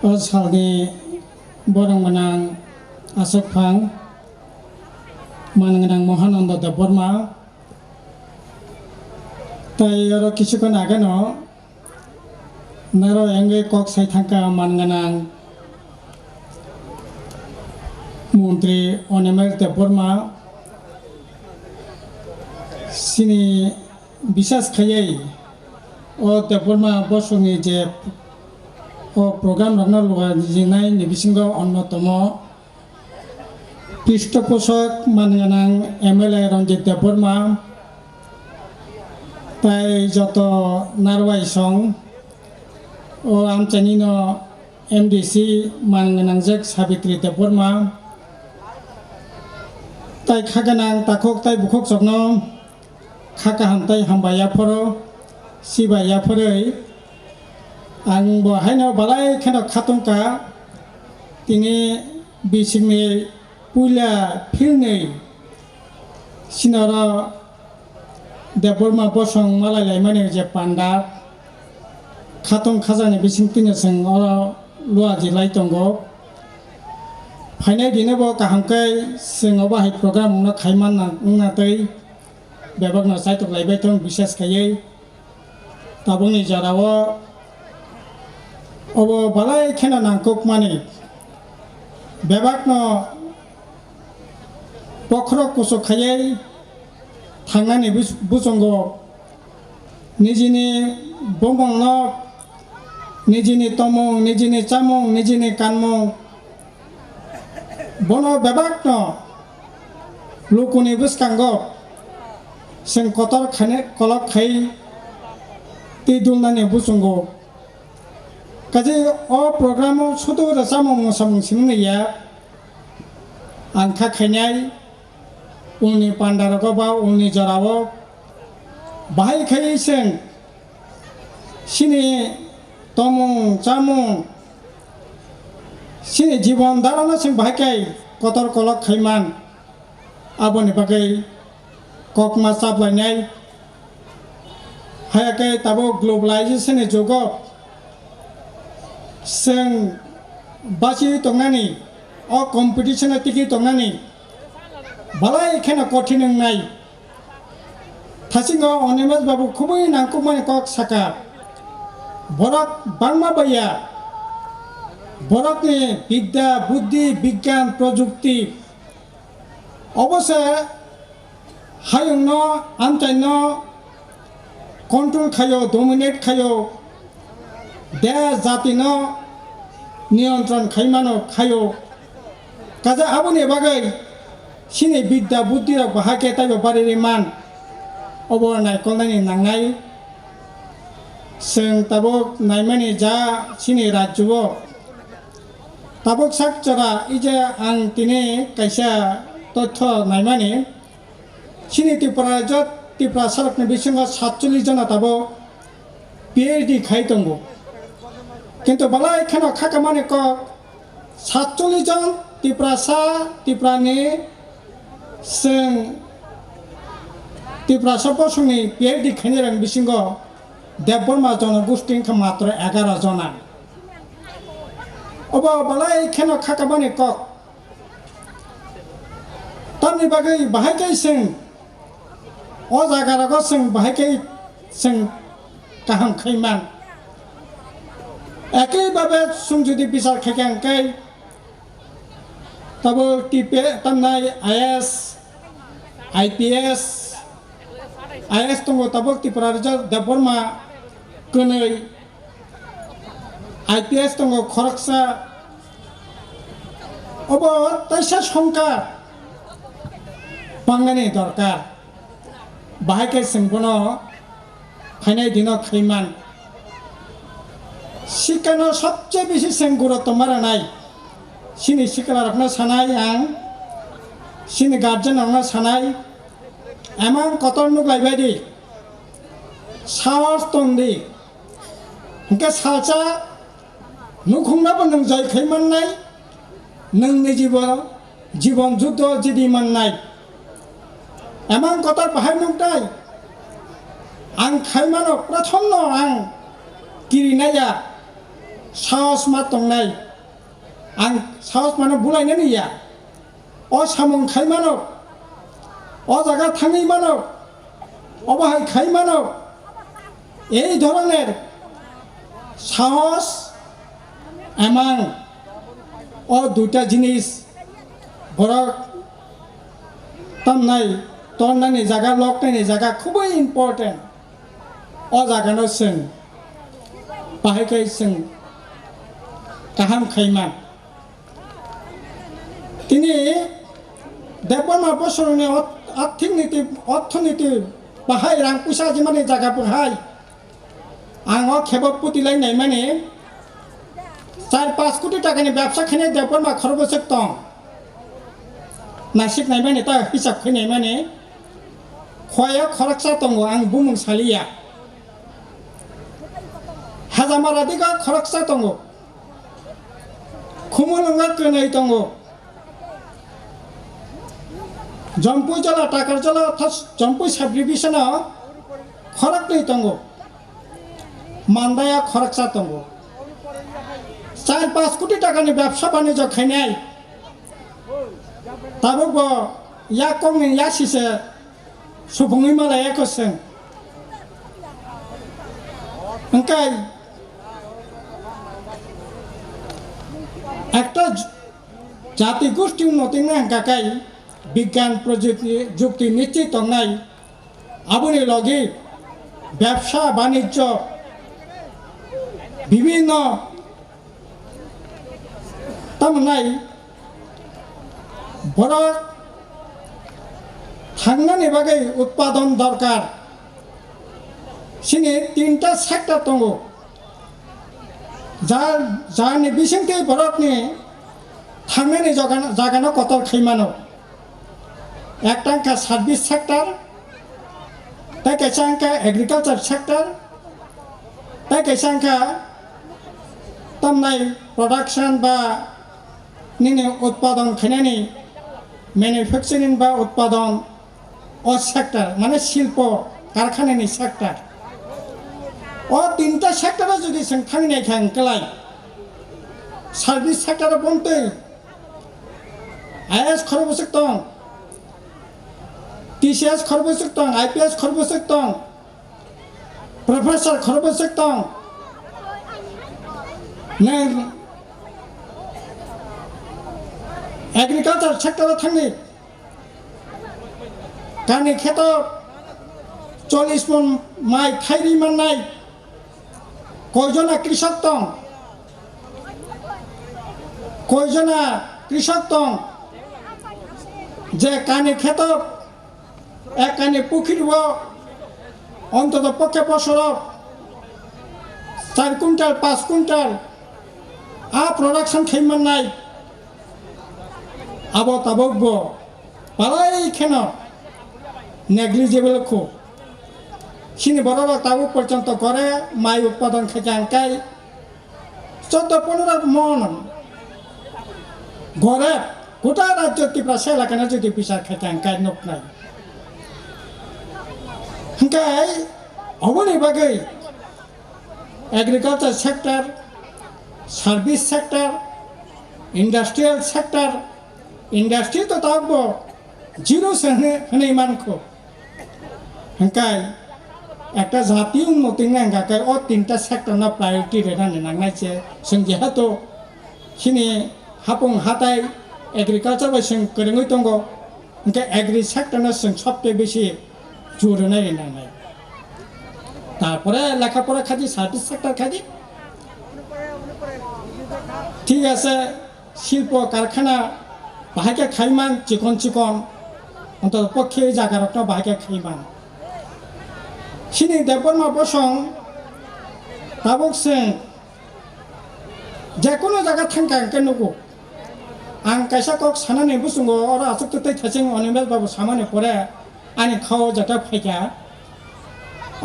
o salni borang manang Asok Phang manang Mohananda Deborma tai aro কিছুক্ষণ আগে no naro enge kok sai thangka manang মন্ত্রী অনিমেল দেববর্মা সিনি বিশ্বাস খাইয়াই ও দেববর্মা বসুনি যে ও programme রংনা Jinai নিবিসিংহ অন্যতম পৃষ্ঠপোষক মানগানাং এমএলএ রঞ্জিত দেববর্মা তাই যত নারওয়াই সং ও আমচানিন এমডিসি মানগানাং জেক সাবিত্রী দেববর্মা তাই খাগানাং তাকক তাই বুখক জগ্ন খাকা হামতাই হামবায়া ফरो सिबाया फरै आं बहायनो बालाय खेनो खातंका तिनि बिसिंनि पुइला फिलनै सिनारा देबबर्मा बसं मालायलाय माने जे पान्डा खातं खाजानि बिसिं तिनो जों अरा लुवाजि लाइतंगो फाइनाय दिनोबो काहांकै जों बाहाय प्रग्राम न खायमान नातै बेबागनो साइतक लायबाय थं बिसेस खायै ताबुनि जाराव अब बालाय खेना नांगौक माने बेबागनो पख्र कुसो खायै थांनानै बुजंगो निजिनि बंबंनो निजिनि तमं निजिनि चामं निजिनि कानमं बनो बेबागनो लुकुनि बुसकांगो जों कतर खाने कलक खाय तिदुलनानि बुसंगो काजे अ प्रग्रामाव सुदु रसामं मोसामं सिमनैया आंखा खायनाय उननि पान्डारको बा उननि जराव बाहाय खायैसों सिनि तमं चामं सिनि जीवन दाराना जों बाहायखाय कतर कलक खायमान आबोनि बागै ककमा साबलायनाय हायाखै ताबो ग्लबलाइजेशननि जुगाव जों बासि दंनानै अ कम्पिटिशन टिकि दंनानै बालाय खेना कठिन नाय थासिंग अनिमेश बाबु खुबै नांगौमानि कक साका बरक बांमा बाया बरकनि विद्या बुद्धि विज्ञान प्रजुक्ति अवश्य हायुंनो आमतायनो कंट्रोल खायो डोमिनेट खायो देश जातिनो नियंत्रण खायमानो खायो काजा आबुनि बागै सिनि विद्या बुद्धि रक बाहाके ताइबो बारिरि मान अबर नायखलनायनि नांनाय जों ताबुक नायमानि जा सिनि राज्योआव ताबुक साकचरा इजे आं तिनि कायसा तथ्य नायमानि सिनि त्रिपुरा राज्योआव त्रिपुरा सरकनि बिसिङाव 47 जना ताबो PhD खाय दंगो किन्तु बालाय खेनो खाकामानि क 47 जन त्रिपुरासा त्रिपुरानि जों त्रिपुरा सबसंनि PhD खायनो रों बिसिङाव देबबर्मा जनगोष्ठी मात्र 11 जना अब बालाय खेनो खाकामानि क तानि बागै बाहायकै जों अ जागारागो जों बाहायकै जों गाहाम खैमान एकेबाबे जों जुदि बिसार खायखांकै Tabo Tipe तामनाय IAS IPS IAS दंगो Tabo Tripura राज्यो देबबर्मा गोनै IPS दंगो खरकसा अब ताइसा संका बांनायनि दरकार बाहायके जोंबोनो फायनाय दिनाव खैमान शिक्षानो सबसे बेसि जों गुरुत्व मारानाय सिनि सिख्लारकनो सानाय आं सिनि गार्जेनरनो सानाय एमान कतर नुग्लायबायदि साहस दंदि इनके सालसा नुखुंनाबो नों जय खैमाननाय नोंनि जीवन जुद्ध जिदि माननाय एमान कतर बाहाय नुगदाय आं खायमानो प्रथमनो आं किरिनाया साहस मा दंनाय आं साहस माने बुलायनो निया अ सामं खाय मानो अ জায়গা থাঙি মানো অবাহাই খাই মানো এই ধরনের সাহস এমন ও দুটা জিনিস বড় তামনাই তন্নানি জায়গা লকনানি জায়গা খুবই ইম্পর্টেন্ট ও জায়গানো जों बाहायखाय जों गाहाम खायमान তিনি देवबर्मा बोसोरनि अर्थनीति बाहाय रां पैसा जिमानि जागा बाहाय आं खेबक पुतिलायनाय माने 4-5 कोटी टाकानि व्यवसा खायनाय देवबर्मा खरबसक दं नासिकनाय माने ता हिसाब खायनाय माने खया खरकसा दङ आं बुंमुं सालिया हाजामारादिगा खरकसा दङ खुमुलुंगा कोनै दङ जम्पु जला टाकार जला अर्थात जम्पु साब डिभिजनआ खरकनै दङ मान्दाया खरकसा दङ 4-5 कोटी टाकानि व्यवसा बानिज्य खायनाय दाबो या कमनि या सिसे सुबुङै मालायाखौ जों ओंखाय একটা জাতি গোষ্ঠী উন্নতি নাঙ্কাকাই বিজ্ঞান প্রযুক্তি নিশ্চিত নাই আবুনি লগে ব্যবসা বাণিজ্য বিভিন্ন তামনাই বড় থাংনানি বাগै উৎপাদন দরকার সিনি 3টা সেক্টর दङ जारनि बिसिंथि भारतनि थांनायनि जागानो कतल खैमानो एक टांका सार्भिस सेक्टर ताई कैसांका एग्रीकल्चर सेक्टर ताई कैसांका तमनाय प्रोडक्शन बा निने उत्पादन खैनायनि मैन्युफैक्चारिंग बा उत्पादन ओ सेक्टर माने शिल्प कारखानानि सेक्टर ओ 3टा सेक्टरा जुदि जों थांनाय खांकलाय सार्भिस सेक्टरा बनते आईएएस खरबसक दं टीसीएस खरबसक दं आईपीएस खरबसक दं प्रोफेसर खरबसक दं ने एग्रीकल्चर सेक्टरा थांनि गानि खेत 40 मन माइ थाइरि माननाय কয়জনা কৃষক দং যে কানি খেত এক কানি পুখিরব অন্তত পক্ষে বছর 4 কুইন্টাল 5 কুইন্টাল आ प्रडाक्शन खैमान नाय आबो ताबो बालाय खेन नेग्लिजिबल को सिनी बराबर ताबो पर्यंत करे माइ उत्पादन खेजांकाय 14-15 मन गरे गोटा राज्य तिप्रा सेलाकाना जुदि पिसा खेजांकाय नकनाय हंकाय अबनि बागै agriculture sector service sector industrial sector industry तो ताबो जीरो से हने मानको हंकाय একটা জাতীয় উন্নতি নাঙ্গাকাय ओ 3টা सेक्टर ना प्रायोरिटी रेनानै नांनायसे जों जेहातो सिनि हापुं हाथाय एग्रीकल्चर बाय जों गोरोङै दङ ओंखाय एग्री सेक्टरना जों सबसे बेसि जोर होनाय नांनाय तारपरे लेखापড়া खादि सार्भिस सेक्टर खादि ठीक আছে শিল্প কারখানা বাহাকে খাইমান চিকন চিকন অন্তত পক্ষে জায়গারত বাহাকে খাইমান सिनी देवबर्मा बसं ताबुकसे जेकुनु जागा थांकांके नुगु आं कैसा कक सानानै बुसुंगो और आसुक तै थासिं अनिमेल बाबु सामाने परे आनि खाव जाता फाइका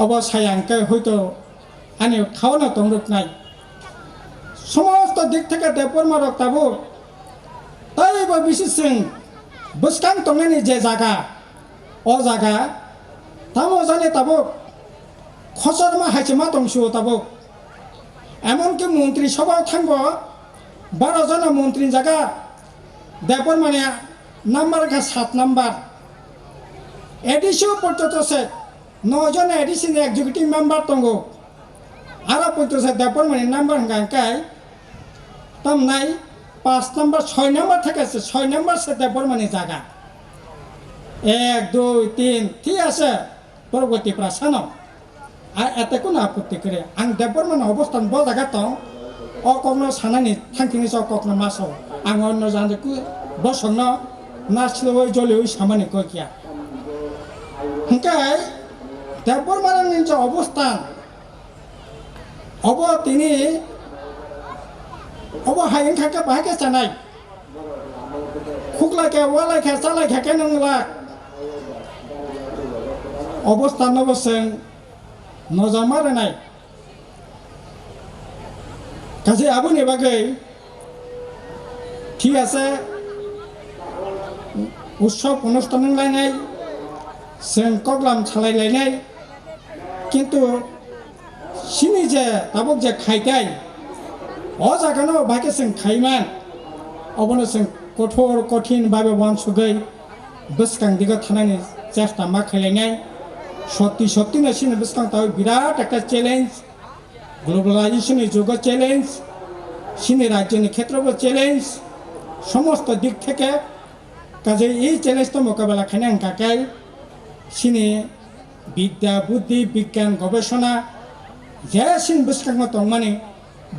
अब सायांके हयतो आनि खावना तंरुकनाय समस्त दिक থেকে देवबर्मा रक ताबु ताइबो बिसिसिं बुसकां तंनायनि जे जागा अ जागा तामो जाने ताबु खसरमा हाइचमा दंसो ताबो এমনকি মন্ত্রিসভাও থাকব 12 জনের মন্ত্রী জায়গা দেবর মানে নাম্বার 7 নাম্বার এডিসিও পড়তেছে 9 জন এডিসি এক্সিকিউটিভ মেম্বার দङ আরো পড়তেছে দেবর মানে নাম্বার গাঙ্কাই তাম নাই 5 নাম্বার 6 নাম্বার থেকে আছে 6 নাম্বার সে দেবর মানে জায়গা 1 2 3 ঠিক আছে পরবর্তী প্রশ্ন আর এতে কোনো আপত্তি করে আং দেবর মানে অবস্থান ব জায়গা দं অকনো সানানি থাংকিনি স কখনো মাসও আং অন্য জানজে বসন্ন নাসলই জলিওই সামানি কইকিয়া হংকাই দেবর মানে যে অবস্থান অব তিনি অব হাইন খাকে বাহাকে জানাই খুকলাকে ওয়ালাইকে চালাইকে নংলা অবস্থান অবশ্যই নজর মারে নাই কাজে আবুনি বাগৈ ঠিক আছে উৎসব অনুষ্ঠান লাইনাই जों कग्लाम सालायलायनाय किन्तु सिनि जे दाबक जे खायदाय अ जागानो बाके जों खायमान अबनो जों कठोर कठिन भाबे वानसुगै बोसकांदिगो थानायनि चेष्टा मा खायलायनाय सत्ति सत्तिनो सिनि बोसकांताव बिराट একটা চ্যালেঞ্জ ग्लोबालाइजेशननि जुग চ্যালেঞ্জ सिनि राज्यनि क्षेत्रबो চ্যালেঞ্জ समस्त दिक থেকে কাজে এই চ্যালেঞ্জটা মোকাবেলা খায়না কাকাই सिनि विद्या बुद्धि विज्ञान गवेषणा जेसिन बसकांग दंमानि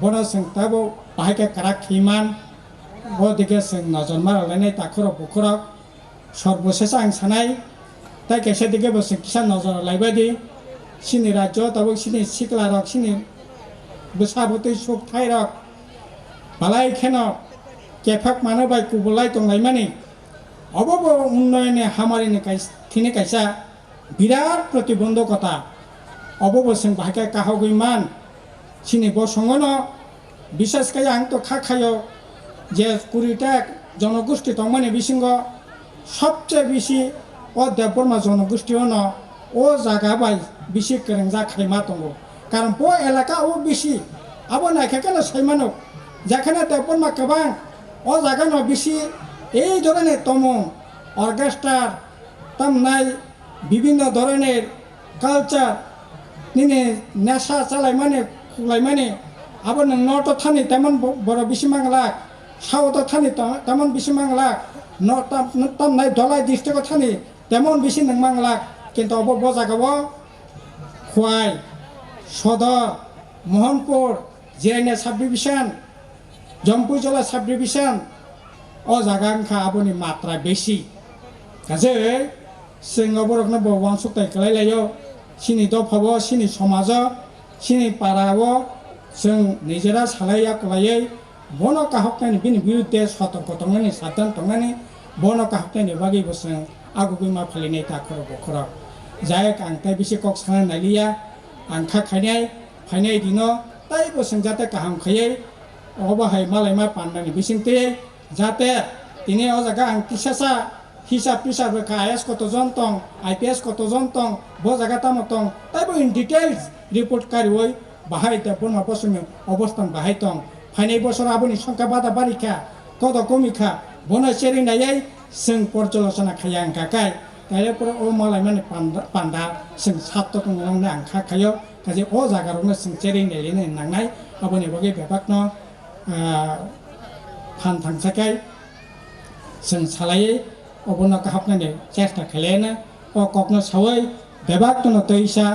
बना जों दाबो बाहायके काराक खैमान बदिके जों नजर मारालायनाय दाखर बुखर सर्वशेष आं सानाय ताइ कैसे दिके बस किसान नजर लायबादि सिनि राज्य दाबो सिनि सिकला रक सिनि बसाबतै सुख थाइ रक बालाय खेन केफाक मानोबाय कुबलाय दंलायमानि अबबो उन्नयने हामारिनि थिनि कैसा बिराट प्रतिबंधकता अबबो जों बाहायके काहगैमान सिनि बसंगन विशेषकै आं तो खाखायो जे 20टा जनगोष्ठी दंमानि बिसिंग सबचेয়ে बेसि अ देबबर्मा जनगोष्ठीयाव ओ जागा बाय बेसि गोरों जाखायमा दङ कारण ब एलाका ओ बेसि आबो नायखाकेनो सायमानो जेखाने देबबर्मा गोबां अ जागानो बेसि এই ধরনের তমন অর্কেস্ট্রার তামনাই বিভিন্ন ধরনের কালচার নিনে নেশা চালাই মানে খুলাই মানে আবার নট থানি তেমন বড় বেশি মাংলা সাউথ থানি তেমন বেশি মাংলা তামনাই দলাই ডিস্ট্রিক্ট থানি তেমন বেশি নং মাংলা কিন্তু অব বজাগাব খোয়াই সদর মোহনপুর জিরাইনা sub division Jampuijala sub division अ जागांखा आबोनि मात्रा बेसि गाजै जों बरफनो बवां सुक्ताय खालायलायो सिनि दफाबो सिनि समाज सिनि पाराव जों निजेरा सालाया कलायै बन काहकनायनि बिनि बिरुद्धे सतर्क दंनायनि साबधान दंनायनि बन काहकनायनि बागैबो जों आगुगैमा फालिनाय दाखर बखर जाय आंथाय बेसि कक साना नायलिया आंखा खायनाय फायनाय दिनो ताइबो जों जाते काहाम खायै अबाहाय मालायमा पान्नानि बिसिंते जाते তিনি ও জায়গা আং কিসাসা হিসাব পিসাব রেখা আইএস কতজন দं আইপিএস কতজন দं ব জায়গা তামো দं তাইবো ইন ডিটেইলস রিপোর্ট কারিওই বাহাই দেবন অবসমি অবস্থান বাহাই দं ফাইনাই বছর আবনি সংখ্যা বাদা বারিখা কত কমিখা বন চেরি নাইয়াই जों पर्यालोचना खाया आं काकाय ताइले पर ओ मालाय माने पान्दा जों सात दंनो आं खाखायो काजे ओ जागारावनो जों चेरि नायलेनो नांनाय आबनि बगे बेबाकनो फान थांसाखाय जों सालायै अबनो काहाबनानै चेष्टा खालायनो अ ककनो सावै बेबाकनो तैसा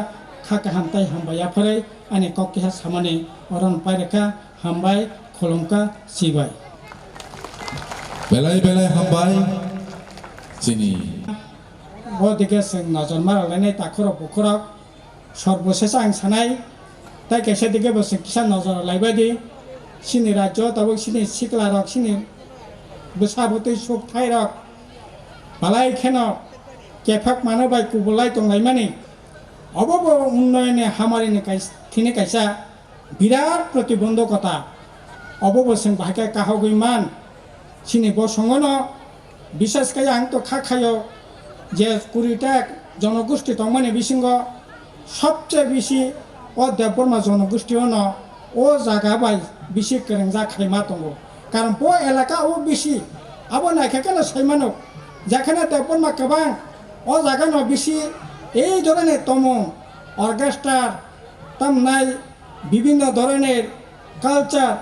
खाका हामताय हामबाया फरै आनि ककिहा सामानि अरन पाइरेखा हामबाय खुलुमका सिबाय बेलाय बेलाय हामबाय जोंनि बदिके जों नजर मारालायनाय दाखर बुखर सर्वशेष आं सानाय ताइ कैसे दिके बस किसान नजर लायबायदि सिनि राज्य दाबो सिनि सिकला रक सिनि बसाबतै सुख थाइ रक बालाय खेन केफाक मानोबाय कुबलाय दंलायमानि अबबो उन्नयने हामारिनि थिनि कैसा बिराट प्रतिबंधकता अबबो जों बाहायके काहगैमान सिनि बसंगन विशेषकै आं तो खाखायो जे 20टा जनगोष्ठी दंमानि बिसिंग सबचेয়ে बेसि अ देबबर्मा जनगोष्ठीयाव ও জায়গা বাই বেশি কেরেঞ্জা খাইমা দङ কারণ ব এলাকা ও বেশি আবো নাইখাকেনো সাইমানো যেখানে তেপন মা গোबां ও জায়গানো বেশি এই ধরনের তমং অর্কেস্ট্রার তামনাই বিভিন্ন ধরনের কালচার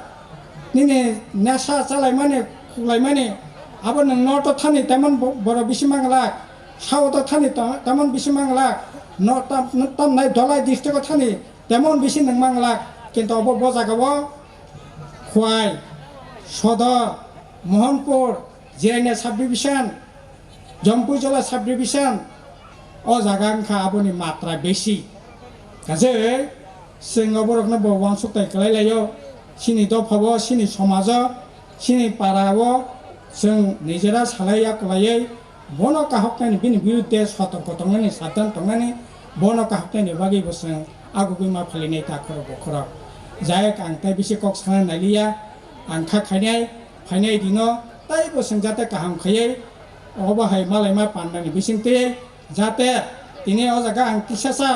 নিনে নেশা চালাই মানে খুলাই মানে আবার নর্থ থানি তেমন বড় বেশি মাংলাক সাউথ থানি তেমন বেশি মাংলাক তামনাই ধলাই ডিস্ট্রিক্ট থানি তেমন বেশি নং মাংলাক কিন্তু অব জায়গাও খোয়াই সদর মোহনপুর জিরাইনা sub division Jampuijala sub division ও জায়গা আংখা আবনি মাত্রা বেশি কাজে जों बर'खौनो बबां सप्ताह खालायलायो सिनि दफाबो सिनि समाजाव सिनि पाराव जों निजेरा सालाया कलायै बनो काहकनायनि बिनि बिरुद्धे सतर्क तंनानै साधन तंनानै बनो काहकनायनि बागैबो जों आगुगैमा फालिनाय थाखर बखराव जाय आंथाय बिसे कक साना नायलिया आंखा खायनाय फायनाय दिनो ताइबो जों जाते काहाम खायै अबाहाय मालायमा पाननानै बिसिंते जाते दिनै अ जागा आं किसासा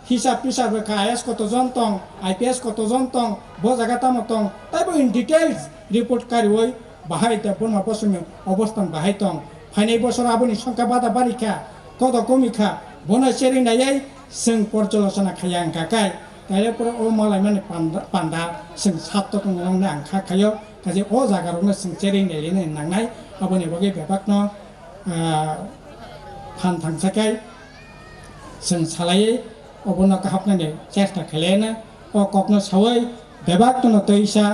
হিসাব পিসাব আইএস কতজন তং আইপিএস কতজন তং ব জায়গা তামো তং তাইবো ইন ডিটেইলস রিপোর্ট কারিওই বাহাই তে বর্মা পশ্চিমে অবস্থান বাহাই তং ফাইনাই বছর আবনি সংখ্যা বাদা বারিখা কত কমিখা বনা চেরিং নাইয়াই जों পর্যালোচনা খাইয়া আংকাকাই তাইলে পরে ও মালাই মানে পান্ডা जों সাত তংলাংনে আংখা খাইयो কাজে ও জায়গারनो जों চেরিং নাইলেনে নাंनाय আবনি বগে बेबाकनो फान थांसाकाय जों सालायै अबनो काहकनानै चेष्टा खालायना अ ककनो सावै बेबाकनो तैसा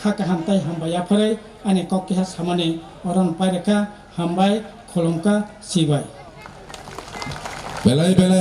खाका हामताय हामबाया फरै आनि ककहा सामने अरन पाइरेखा हामबाय खुलुमका सिबाय बेलाय बेलाय